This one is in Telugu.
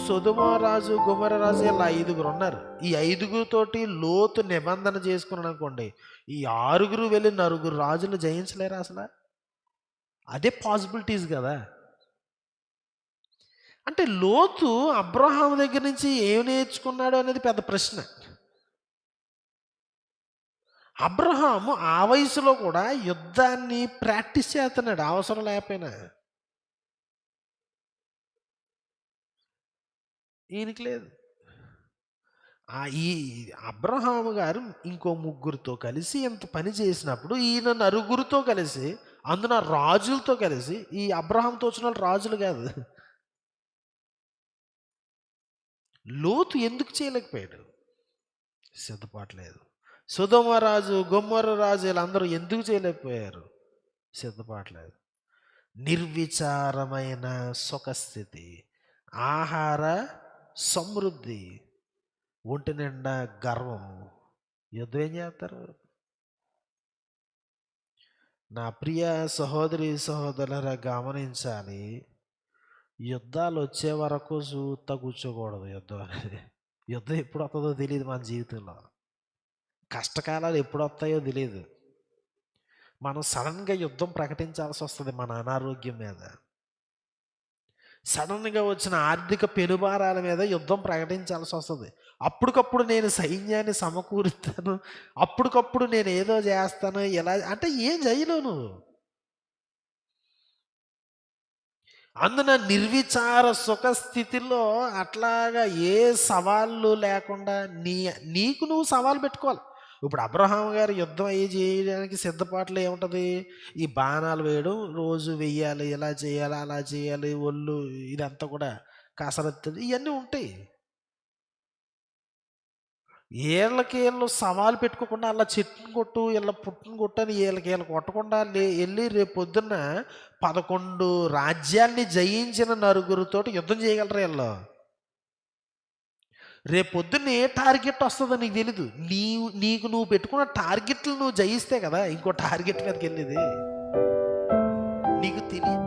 సొదొమ రాజు, గొమొర్రా రాజు ఇలా 5 ఉన్నారు. ఈ 5తోటి లోతు నిబంధన చేసుకున్నాడు అనుకోండి, ఈ 6 వెళ్ళి 9 రాజులు జయించలేరా అసలు? అదే పాసిబిలిటీస్ కదా. అంటే లోతు అబ్రహాము దగ్గర నుంచి ఏం నేర్చుకున్నాడు అనేది పెద్ద ప్రశ్న. అబ్రహాము ఆ వయసులో కూడా యుద్ధాన్ని ప్రాక్టీస్ చేస్తున్నాడు అవసరం లేకపోయినా. ఈయనకి లేదు. ఈ అబ్రహాము గారు ఇంకో 3 కలిసి ఇంత పని చేసినప్పుడు ఈయన 9 కలిసి, అందున రాజులతో కలిసి, ఈ అబ్రహాంతో వచ్చిన వాళ్ళు రాజులు కాదు, లోతు ఎందుకు చేయలేకపోయాడు? సిద్ధపాటు లేదు. సొదొమ రాజు, గొమొర్రా రాజు వీళ్ళందరూ ఎందుకు చేయలేకపోయారు? సిద్ధపాటు లేదు. నిర్విచారమైన సుఖస్థితి, ఆహార సమృద్ధి, ఒంటి నిండా గర్వం, యుద్ధం ఏం చేస్తారు? నా ప్రియ సహోదరి సహోదరులారా గమనించాలి, యుద్ధాలు వచ్చే వరకు చూస్తా కూర్చోకూడదు. యుద్ధం ఎప్పుడు వస్తుందో తెలియదు మన జీవితంలో. కష్టకాలాలు ఎప్పుడు వస్తాయో తెలియదు. మనం సడన్గా యుద్ధం ప్రకటించాల్సి వస్తుంది మన అనారోగ్యం మీద, సడన్గా వచ్చిన ఆర్థిక పెనుభారాల మీద యుద్ధం ప్రకటించాల్సి వస్తుంది. అప్పటికప్పుడు నేను సైన్యాన్ని సమకూరుస్తాను, అప్పటికప్పుడు నేను ఏదో చేస్తాను, ఎలా అంటే ఏం చేయలేవు నువ్వు. అందున నిర్విచార సుఖస్థితిలో అట్లాగా ఏ సవాళ్ళు లేకుండా నీకు నువ్వు సవాలు పెట్టుకోవాలి. ఇప్పుడు అబ్రహాం గారు యుద్ధం అయ్యి చేయడానికి సిద్ధపాట్లు ఏముంటుంది? ఈ బాణాలు వేయడం, రోజు వెయ్యాలి, ఇలా చేయాలి, అలా చేయాలి, ఒళ్ళు ఇదంతా కూడా కసరత్తు, ఇవన్నీ ఉంటాయి. వీళ్ళకి సవాలు పెట్టుకోకుండా అలా చెట్టును కొట్టు, ఇలా పుట్టును కొట్టు అని వీళ్ళకి కొట్టకుండా వెళ్ళి రేపు పొద్దున్న 11 రాజ్యాల్ని జయించిన 9 యుద్ధం చేయగలరు వీళ్ళు. రేపు పొద్దున్న ఏ టార్గెట్ వస్తుందో నీకు తెలీదు. నీకు నువ్వు పెట్టుకున్న టార్గెట్లు నువ్వు జయిస్తే కదా ఇంకో టార్గెట్ మీదకి వెళ్ళేది, నీకు తెలియదు.